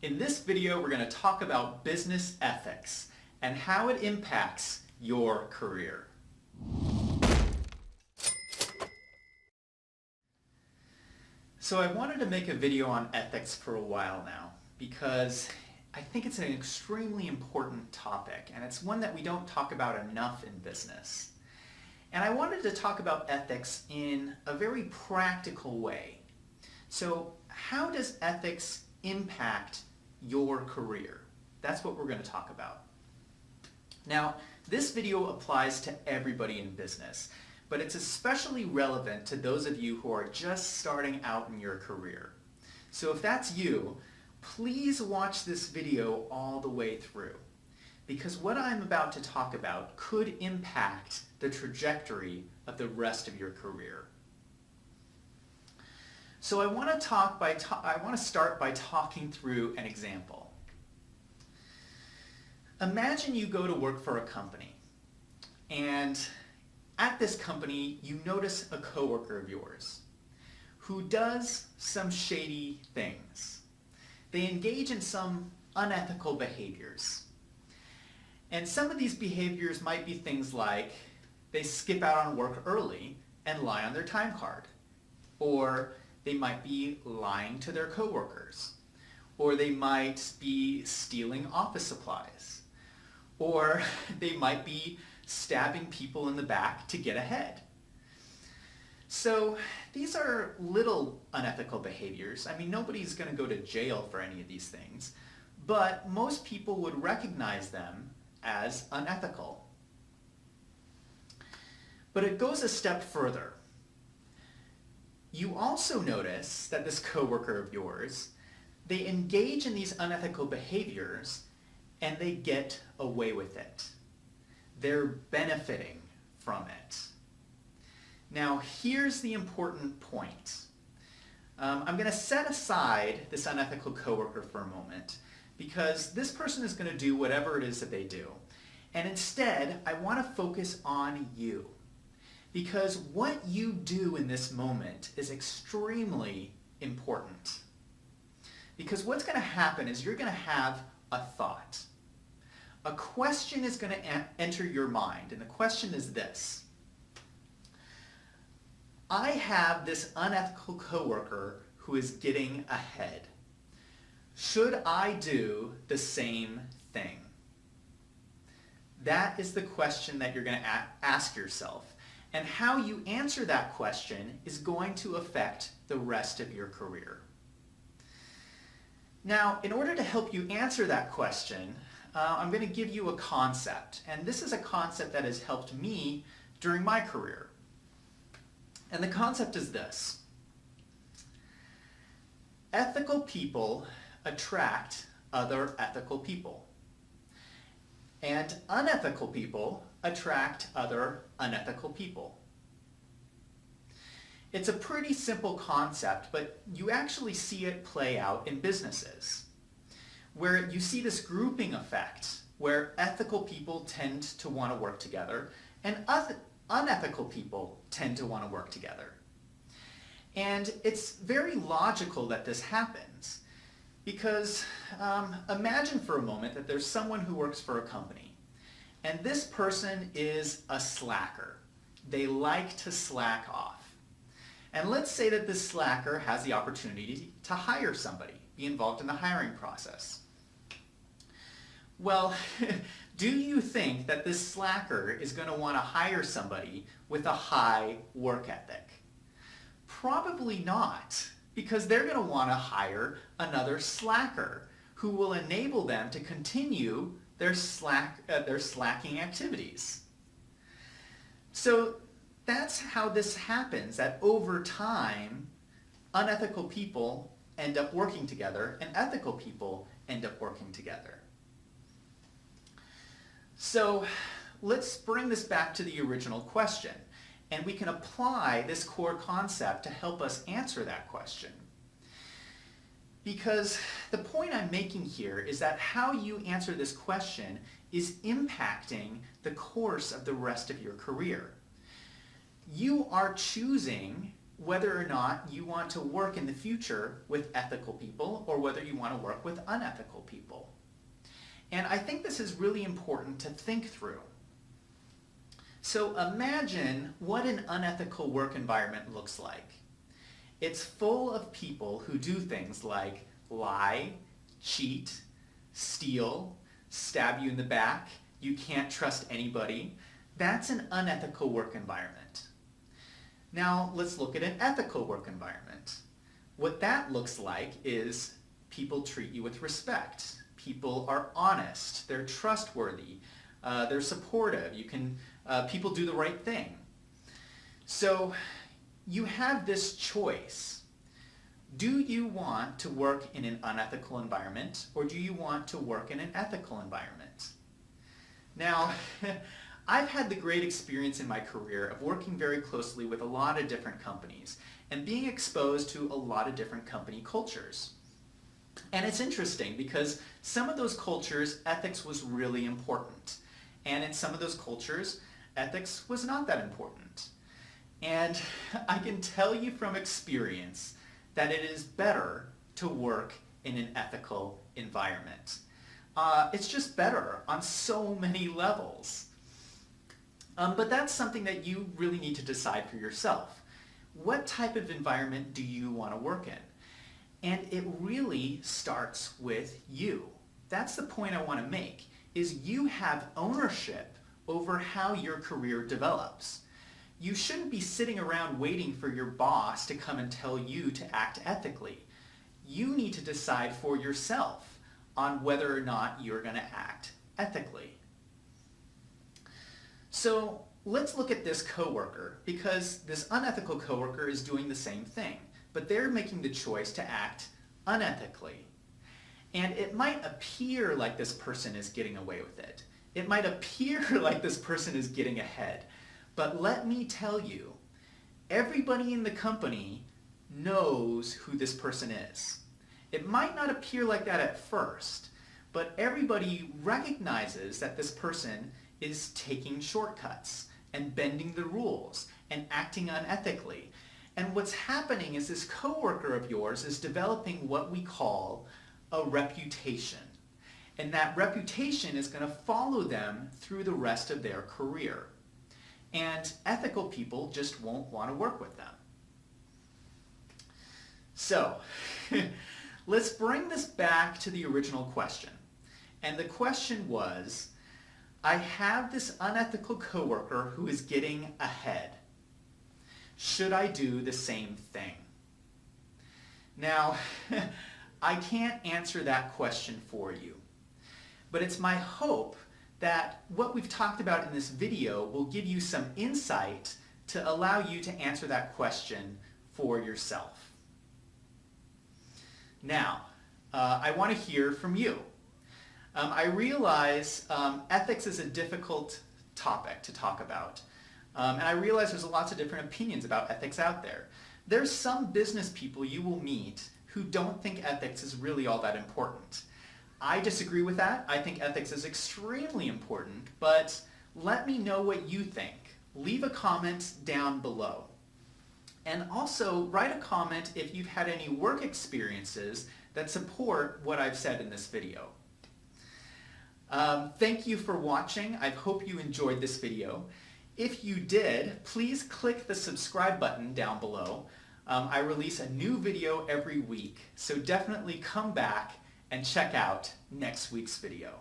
In this video, we're going to talk about business ethics and how it impacts your career. So I wanted to make a video on ethics for a while now because I think it's an extremely important topic, and it's one that we don't talk about enough in business. And I wanted to talk about ethics in a very practical way. So how does ethics impact your career? That's what we're going to talk about. Now, this video applies to everybody in business, but it's especially relevant to those of you who are just starting out in your career. So if that's you, please watch this video all the way through, because what I'm about to talk about could impact the trajectory of the rest of your career. So I want to start by talking through an example. Imagine you go to work for a company, and at this company you notice a coworker of yours who does some shady things. They engage in some unethical behaviors. And some of these behaviors might be things like they skip out on work early and lie on their time card, or they might be lying to their coworkers, or they might be stealing office supplies, or they might be stabbing people in the back to get ahead. So these are little unethical behaviors. I mean, nobody's going to go to jail for any of these things, but most people would recognize them as unethical. But it goes a step further. You also notice that this coworker of yours, they engage in these unethical behaviors and they get away with it. They're benefiting from it. Now, here's the important point. I'm going to set aside this unethical coworker for a moment, because this person is going to do whatever it is that they do. And instead, I want to focus on you. Because what you do in this moment is extremely important. Because what's going to happen is you're going to have a thought. A question is going to enter your mind, and the question is this. I have this unethical coworker who is getting ahead. Should I do the same thing? That is the question that you're going to ask yourself. And how you answer that question is going to affect the rest of your career. Now, in order to help you answer that question, I'm going to give you a concept. And this is a concept that has helped me during my career. And the concept is this. Ethical people attract other ethical people. And unethical people attract other unethical people. It's a pretty simple concept, but you actually see it play out in businesses, where you see this grouping effect, where ethical people tend to want to work together, and unethical people tend to want to work together. And it's very logical that this happens, because imagine for a moment that there's someone who works for a company, and this person is a slacker. They like to slack off. And let's say that this slacker has the opportunity to hire somebody, be involved in the hiring process. Well, do you think that this slacker is going to want to hire somebody with a high work ethic? Probably not, because they're going to want to hire another slacker who will enable them to continue their slacking activities. So that's how this happens, that over time, unethical people end up working together and ethical people end up working together. So let's bring this back to the original question, and we can apply this core concept to help us answer that question. Because the point I'm making here is that how you answer this question is impacting the course of the rest of your career. You are choosing whether or not you want to work in the future with ethical people or whether you want to work with unethical people. And I think this is really important to think through. So imagine what an unethical work environment looks like. It's full of people who do things like lie, cheat, steal, stab you in the back, you can't trust anybody. That's an unethical work environment. Now let's look at an ethical work environment. What that looks like is people treat you with respect. People are honest, they're trustworthy, they're supportive, people do the right thing. So you have this choice. Do you want to work in an unethical environment or do you want to work in an ethical environment? Now, I've had the great experience in my career of working very closely with a lot of different companies and being exposed to a lot of different company cultures. And it's interesting because some of those cultures, ethics was really important. And in some of those cultures, ethics was not that important. And I can tell you from experience that it is better to work in an ethical environment. It's just better on so many levels. But that's something that you really need to decide for yourself. What type of environment do you want to work in? And it really starts with you. That's the point I want to make, is you have ownership over how your career develops. You shouldn't be sitting around waiting for your boss to come and tell you to act ethically. You need to decide for yourself on whether or not you're going to act ethically. So let's look at this coworker, because this unethical coworker is doing the same thing, but they're making the choice to act unethically. And it might appear like this person is getting away with it. It might appear like this person is getting ahead. But let me tell you, everybody in the company knows who this person is. It might not appear like that at first, but everybody recognizes that this person is taking shortcuts and bending the rules and acting unethically. And what's happening is this coworker of yours is developing what we call a reputation. And that reputation is going to follow them through the rest of their career. And ethical people just won't want to work with them. So, let's bring this back to the original question. And the question was, I have this unethical coworker who is getting ahead. Should I do the same thing? Now, I can't answer that question for you, but it's my hope that what we've talked about in this video will give you some insight to allow you to answer that question for yourself. Now, I want to hear from you. I realize ethics is a difficult topic to talk about. And I realize there's lots of different opinions about ethics out there. There's some business people you will meet who don't think ethics is really all that important. I disagree with that. I think ethics is extremely important, but let me know what you think. Leave a comment down below. And also write a comment if you've had any work experiences that support what I've said in this video. Thank you for watching. I hope you enjoyed this video. If you did, please click the subscribe button down below. I release a new video every week, so definitely come back and check out next week's video.